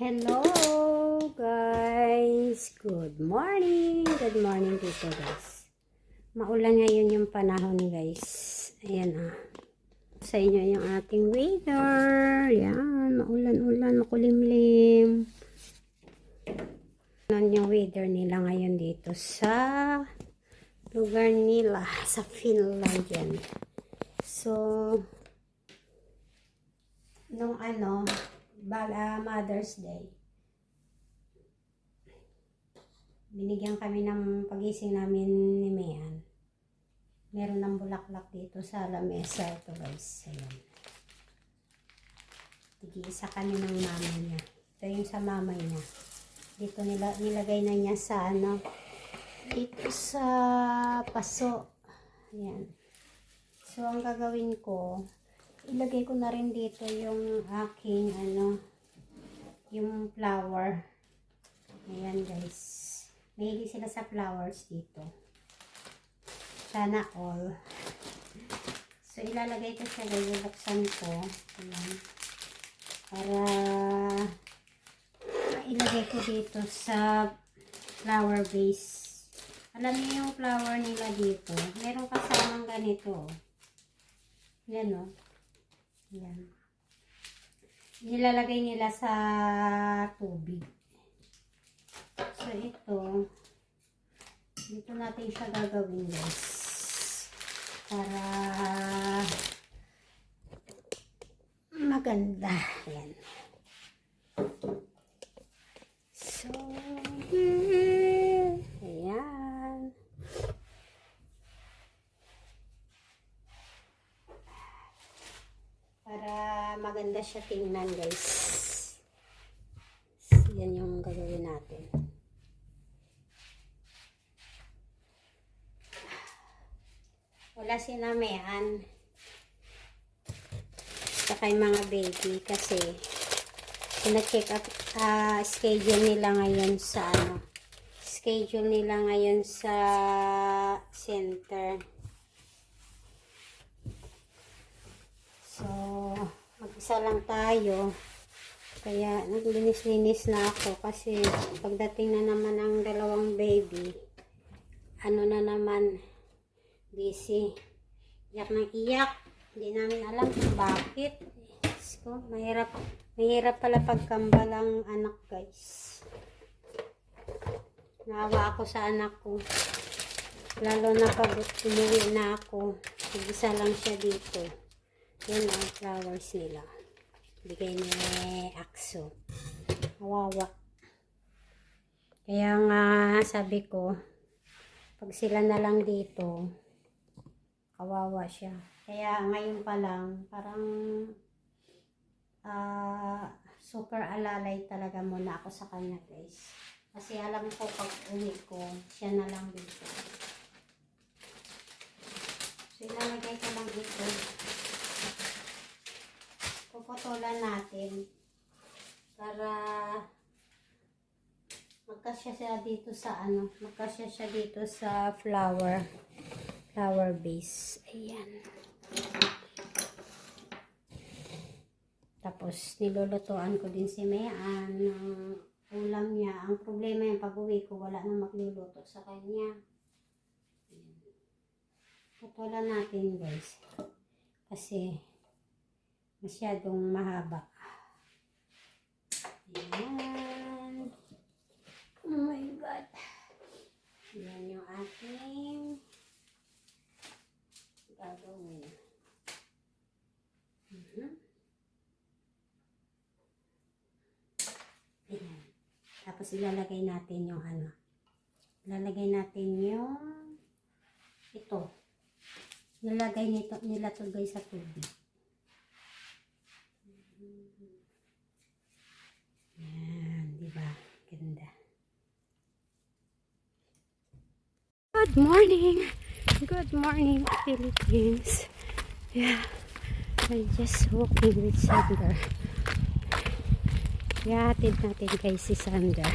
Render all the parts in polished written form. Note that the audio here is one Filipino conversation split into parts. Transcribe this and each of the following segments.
Hello guys! Good morning! Good morning dito guys. Maulan ngayon yung panahon guys. Ayan sa inyo yung ating weather. Ayan, maulan-ulan, makulimlim. Ayan yung weather nila ngayon dito sa lugar nila, sa Finland yan. So, nung Mother's Day, binigyan kami ng pagising namin ni Mayan. Meron ng bulaklak dito sa lamesa. Ito guys, ayan. Tig-isa kami ng mama niya. Ito yung sa mama niya. Dito nilagay na niya sa dito sa paso. Ayan. So ang gagawin ko, ilagay ko na rin dito yung aking yung flower. Ayan guys. Mahilig sila sa flowers dito. Sana all. So ilalagay ko siya guys. Bubuksan ko. Ayan. Para ilagay ko dito sa flower vase. Alam niyo yung flower nila dito. Meron kasamang ganito. Yan o. Yan. Nilalagay nila sa tubig. So, dito natin siya gagawin guys. Para maganda. Yan. So, ayan. Para maganda siya tingnan guys. Yan yung gagawin natin. Wala si Mayan saka yung mga baby kasi na-check up schedule nila ngayon sa center. So, mag-isa lang tayo. Kaya, naglinis-linis na ako. Kasi, pagdating na naman ng dalawang baby, na naman, busy. Iyak ng iyak. Hindi namin alam kung bakit. So, mahirap pala pagkambalang anak, guys. Naawa ako sa anak ko. Lalo na pag umuwi na ako. Mag-isa lang siya dito. Yan ang flowers nila. Bigay ni Akso. Kawawa. Kaya nga sabi ko, pag sila na lang dito, kawawa siya. Kaya ngayon pa lang, parang super alalay talaga muna ako sa kanya guys. Kasi alam ko pag uwi ko, siya na lang dito. So ilalagay ko lang ito. Puputulan natin para magkasya siya dito sa flower base. Ayan. Tapos nilulutuan ko din si Mayan ng ulam niya. Ang problema yung pag-uwi ko, wala nang magluluto sa kanya. Ayan. Putulan natin guys. Kasi masyadong mahaba. Ayan. Oh my God. Ayan yung ating gagawin. Ayan. Tapos ilalagay natin yung ilalagay natin yung ito. Nilagay nila to guys sa tubig. Yan, diba? Ganda. Good morning! Good morning, Philippines. Yeah, I'm just walking with Sander. Ihatid natin guys si Sander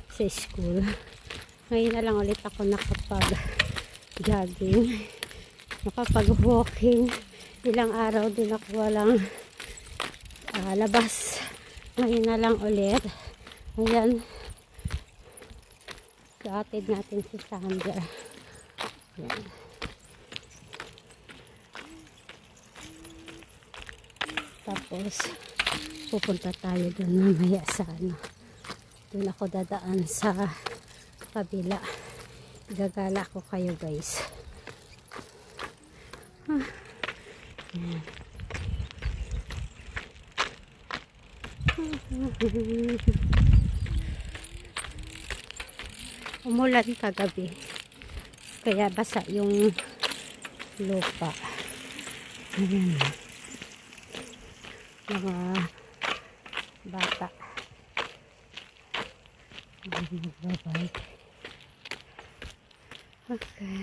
sa school. Ngayon na lang ulit ako nakapag-jogging, nakapag-walking. Ilang araw din ako walang labas Ngayon na lang ulit. Ayan. Gatid natin si Sandra. Ayan. Tapos, pupunta tayo doon mamaya sa ano. Doon ako dadaan sa kabila. Gagala ko kayo guys. Ayan. Umulan kagabi. Kaya basa yung lupa. Ayan. Mga bata. Nagbabike. Okay.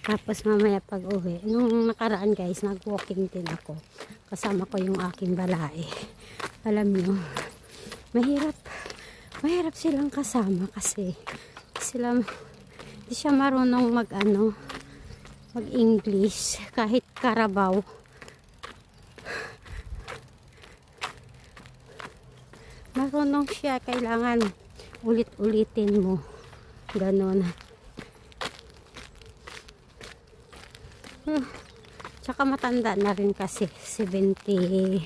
Tapos mamaya pag uwi, nung nakaraan guys, nag-walking din ako. Kasama ko yung aking balae. Alam nyo, mahirap silang kasama kasi hindi siya marunong mag-English kahit Karabaw. Marunong siya, kailangan ulit-ulitin mo. Ganon. Tsaka matanda na rin kasi 76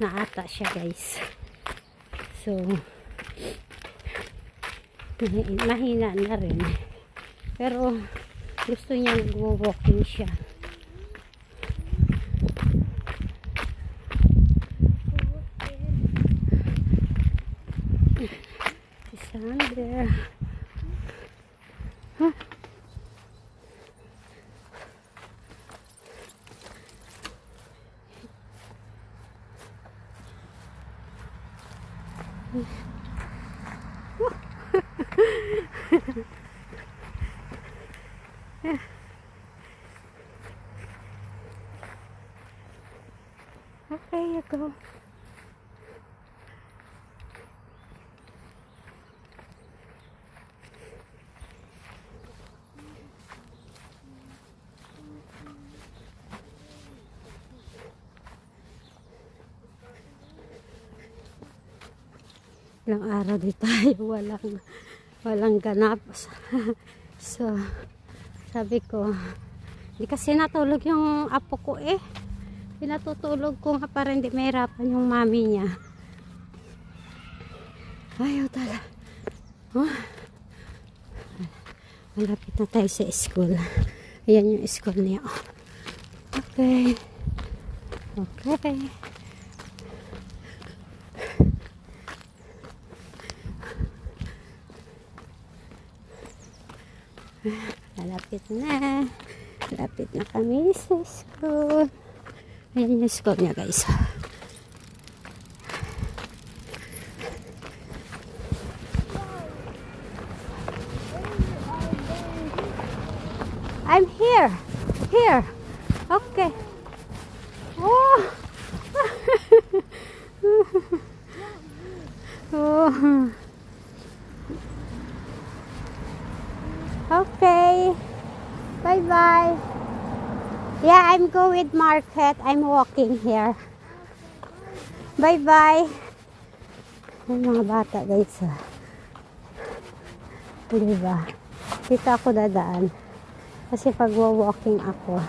na ata siya guys. So mahina na rin. Pero gusto niya nag-walking siya. Sandra. Huh? Okay, you go. Ilang araw di tayo walang ganap. So sabi ko, hindi kasi natulog yung apo ko eh. Pinatutulog ko nga para hindi mahirapan yung mami niya. Ayaw talaga. Oh. Malapit na tayo sa school. Ayan yung school niya. Okay. Okay. Malapit na. Malapit na kami sa school. Ayan yung school niya guys. I'm here. Here. Okay. Oh. Oh. Okay. Bye-bye. Yeah, I'm go with market. I'm walking here. Bye-bye. Yung mga bata guys. Diba? Dito ako dadaan. Kasi pag walking ako.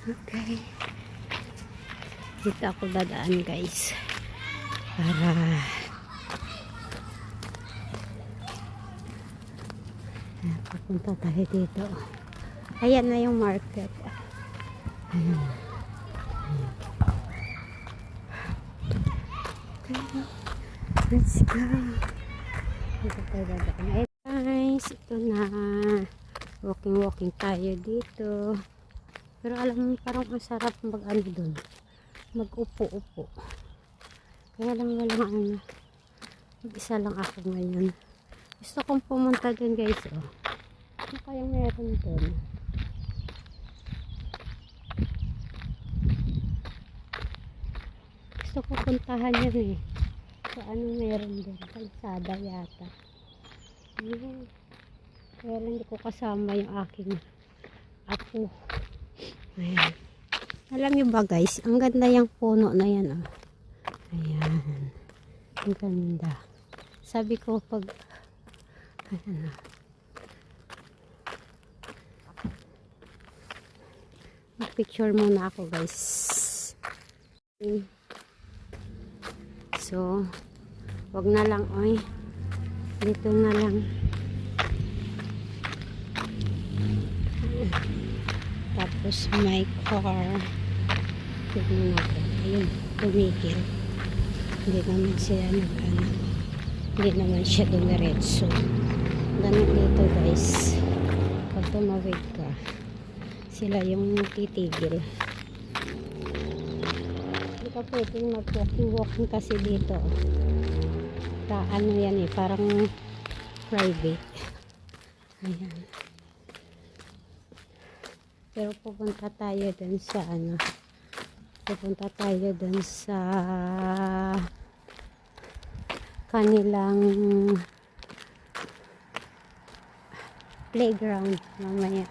Okay. Dito ako dadaan guys. Para papunta tayo dito. Ayan na yung market. Ayan. Okay. Let's go. Dito tayo dadaan. Ayan guys. Ito na. Walking tayo dito. Pero alam mo, parang masarap mag-ano dun. Mag-upo-upo. Kaya lang walang mag-isa lang ako ngayon. Gusto kong pumunta dun guys. Oh. Ano kayang meron dun? Gusto ko puntahan yan eh. So ano meron doon? Kalsada yata. Ayan. Kaya lang hindi ko kasama yung aking apo. Ayan. Alam niyo ba guys, ang ganda yung puno na yan. Oh. Ayan. Ang ganda. Sabi ko pag ayan, oh. Mag-picture muna ako guys. So, wag na lang oy. Dito na lang. Tapos may car. Tignan natin. Ayun, tumigil. Hindi naman siya nag-ano. Hindi naman siya dumiretso. Ganun dito guys. Pag tumawid ka, sila yung titigil. Hindi ka pwedeng mag-walking kasi dito. Ano yan eh, parang private. Ayan. Pero pupunta tayo dun sa ano. Pupunta tayo dun sa kanilang playground mamaya.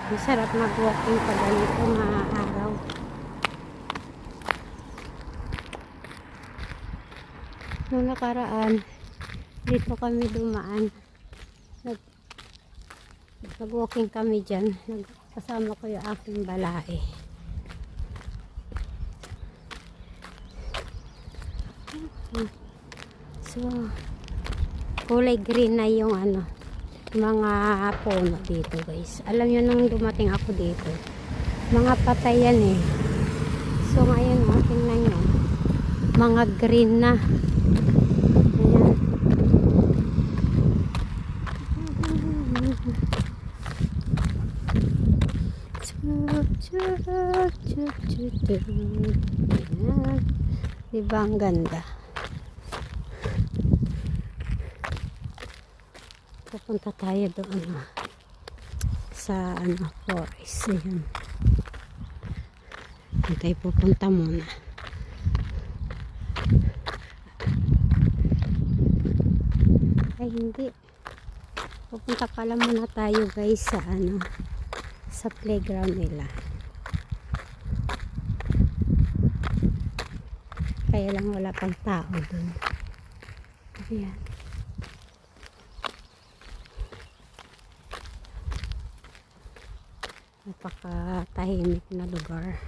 Masarap mag-walking pag ganito mga araw. Noong nakaraan, dito kami dumaan. Nag-walking kami dyan. Kasama ko yung aking balae. So, kulay green na yung ano, mga puno dito guys. Alam nyo nung dumating ako dito, mga patay yan eh. So ngayon, tingnan nyo. Mga green na. Ayan. Diba ang ganda? Pupunta tayo doon sa ano, forest. Ayan. Tayo pupunta muna. Ay hindi. Pupunta pala muna tayo guys sa ano, sa playground nila. Kaya lang wala pang tao dun. Ayan. Napakatahimik na lugar.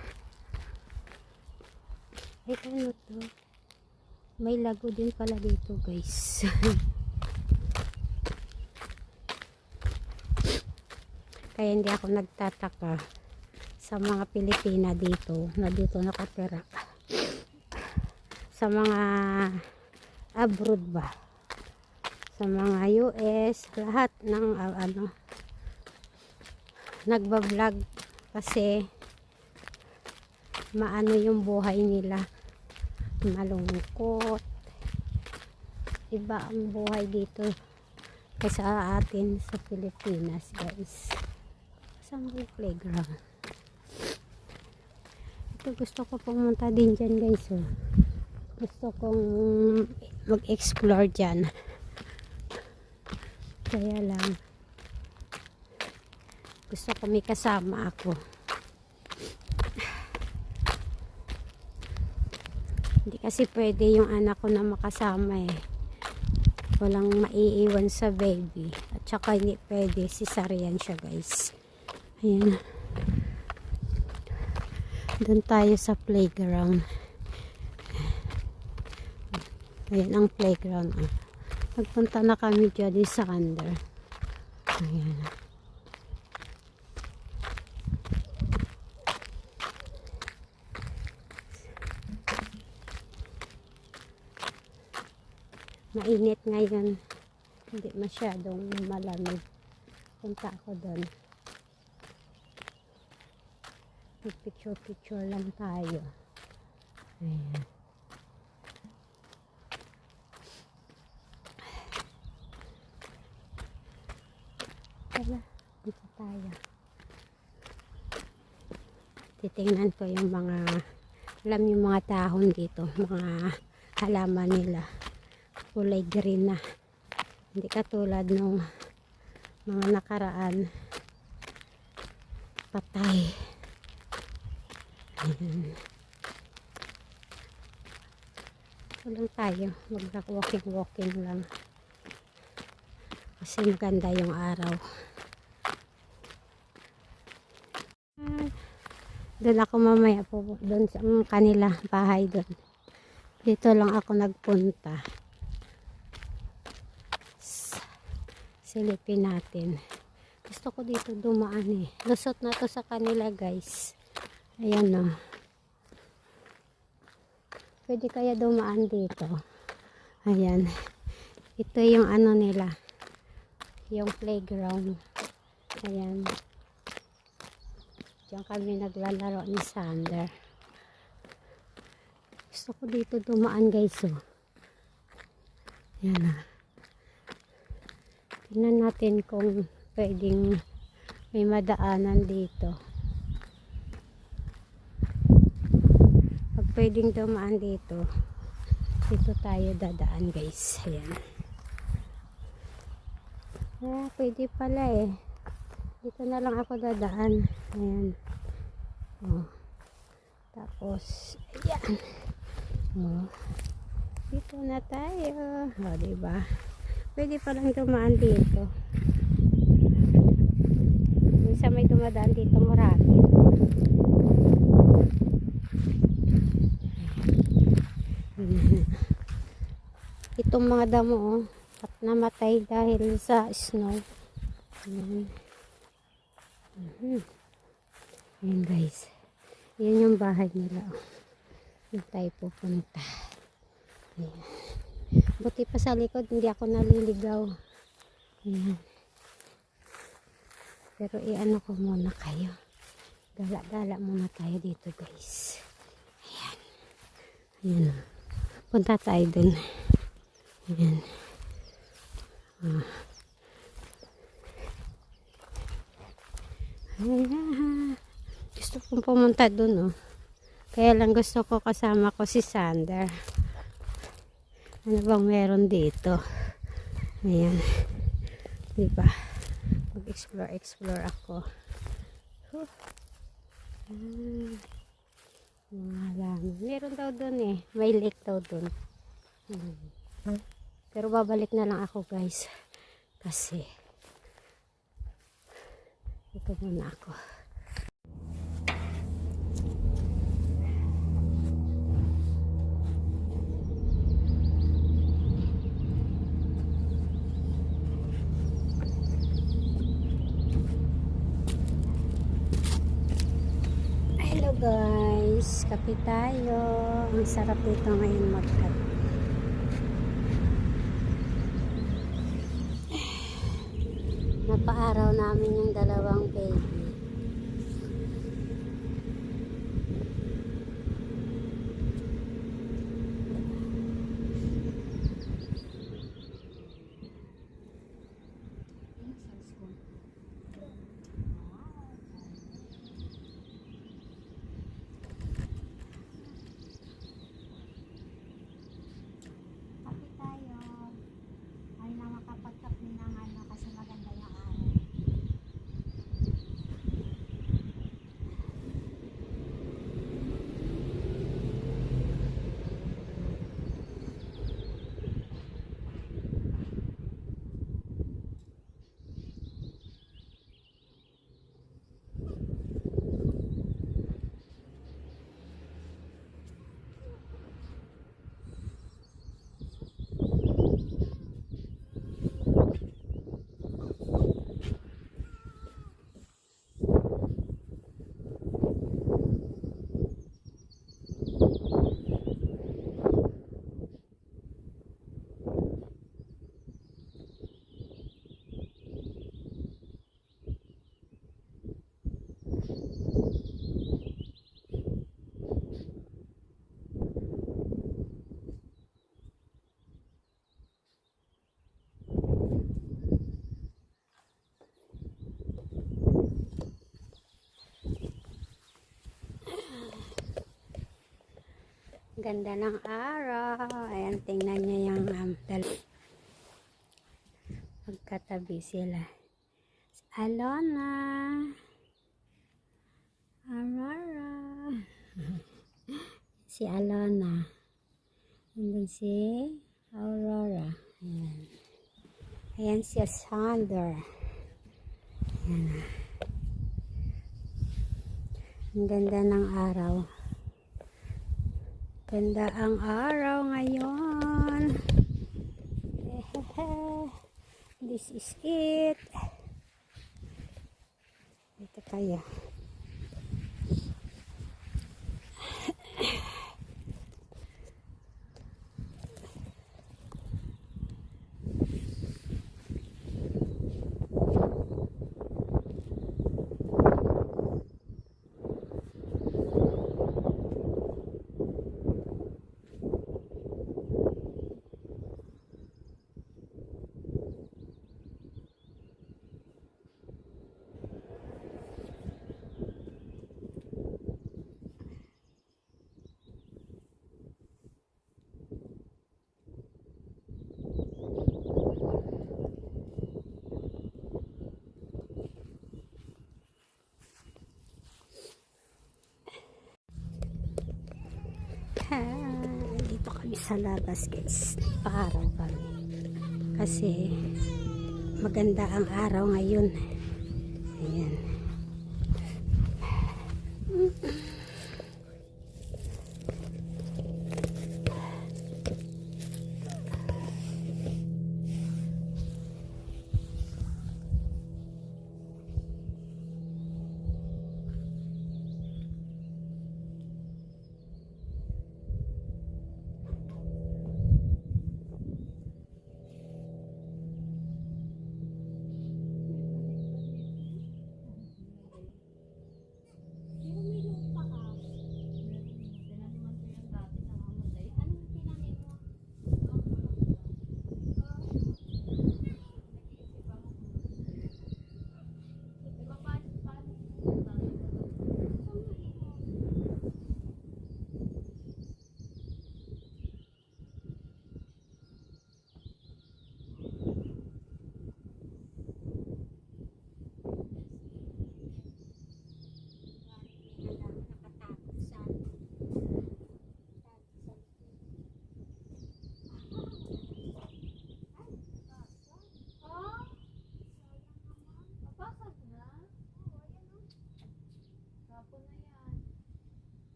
Ay ano to? May lago din pala dito guys. Kaya hindi ako nagtataka sa mga Pilipina dito na dito nakatira. Sa mga abroad ba, sa mga US, lahat ng ano, nagbablog kasi maano yung buhay nila, malungkot, iba ang buhay dito kaysa atin sa Pilipinas guys. Saan yung playground? Ito gusto ko pumunta din dyan guys. Oh. Gusto kong mag-explore dyan. Kaya lang gusto ko may kasama ako. Hindi kasi pwede yung anak ko na makasama eh. Walang maiiwan sa baby. At saka hindi pwede, cesarean siya guys. Ayan. Doon tayo sa playground. Ayan ang playground. Nagpunta na kami dyan sa under. Ayan. Mainit ngayon. Hindi masyadong malamig. Punta ako doon. Picture lang tayo. Ayan. Tara, dito tayo. titingnan ko yung mga, alam yung mga dahon dito, mga halaman nila. Kulay green na. Hindi katulad nung mga nakaraan. Patay. Ayan. Ito lang tayo. Mag-walking lang. Kasi maganda yung araw. Doon ako mamaya po. Doon sa kanila bahay doon. Dito lang ako nagpunta. Silipin natin. Gusto ko dito dumaan eh. Lusot na to sa kanila guys. Ayan o. Pwede kaya dumaan dito. Ayan. Ito yung ano nila. Yung playground. Ayan. Diyan kami naglalaro ni Sander. Gusto ko dito dumaan guys oh. Ayan ah. Tingnan natin kung pwedeng may madaanan dito. Pag pwedeng dumaan dito, dito tayo dadaan guys. Ayan. Ah, pwede pala eh. Dito na lang ako dadaan. Ayan. Oh. Tapos, ayan. Oh. Dito na tayo. Oh, diba? Pwede palang dumaan dito. Minsan may dumadaan dito marami. Itong mga damo oh, at namatay dahil sa snow. Ayan. Ayan guys. Yan yung bahay nila. Doon tayo pupunta. Ayan. Buti pa sa likod, hindi ako naliligaw. Ayan. Pero iano ko muna kayo. Gala-gala muna tayo dito guys. Ayan. Ayan. Punta tayo dun. Ayan. Ayan. Gusto kong pumunta dun oh. Kaya lang gusto ko kasama ko si Sander. Ano bang meron dito? Ayan. Diba? Mag-explore ako. Meron daw dun eh. May lake daw dun. Pero babalik na lang ako guys. Kasi ito muna ako. Hello guys, kape tayo. Ang sarap dito ngayon magkape. Napaaraw namin yung dalawang baby. Ganda ng araw. Ayan, tingnan niya yung magkatabi sila. Alona. Aurora. Si Alona. And then si Aurora. Ayan. Ayan si Sander. Ayan. Ang ganda ng araw. Ganda ang araw ngayon. This is it. Ito tayo. Dito kami sa labas guys, paaraw kami kasi maganda ang araw ngayon. Ayan.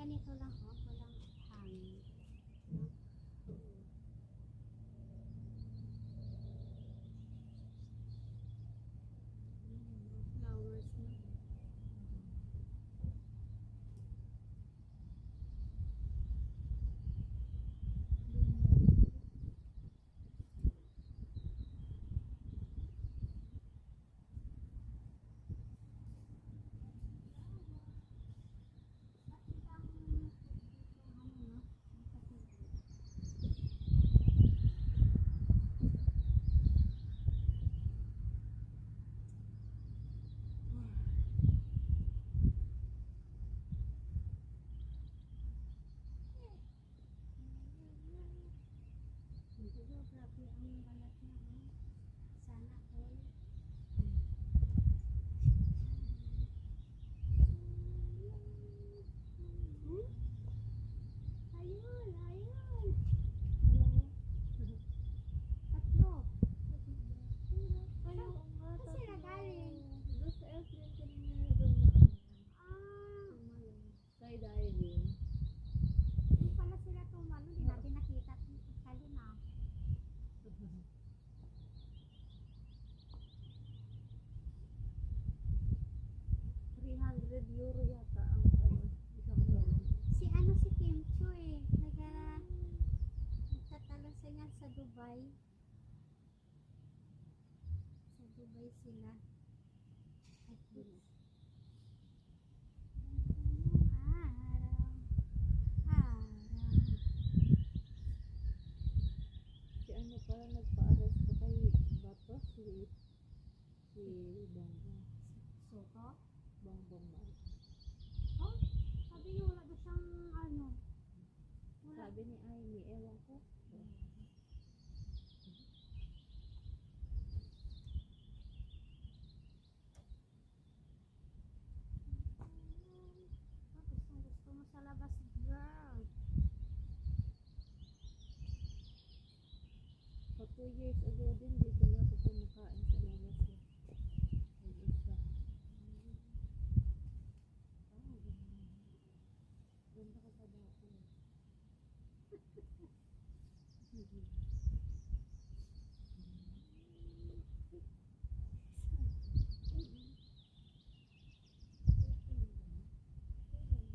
ganito lang, oh. Walang hangin. No? Flowers na. Grabe ang balat niya, oh. Sana all. Hmm? Ayun, ayun. Tatlo. Ayaw nga. Saan sila galing? Doon sa airplane kanina doon na. Ah, Skydiving. yung pala sila tumalo. Di natin nakita. Kalo na. €300 yata ang isang doon. Si ano si Kim Chu eh. Nagtatalo siya sa Dubai. Sa Dubai sila. At least. Araw. Araw. Si ano pala nagpa-arrest ko kay Bato, si Bongbong. Suko? Bongbong Marcos. Oh, sabi niyo wala daw siyang ano. Wala. Sabi ni Amy, ewan ko. Gusto mo sa labas, girl. Pa 2 years ago din, dito na ako kumakain sa labas eh. Nag-isa. Ganda ko pa dati.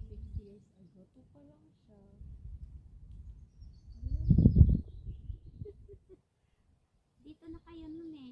Six years ago, to pa lang siya. Dito na kayo nun eh.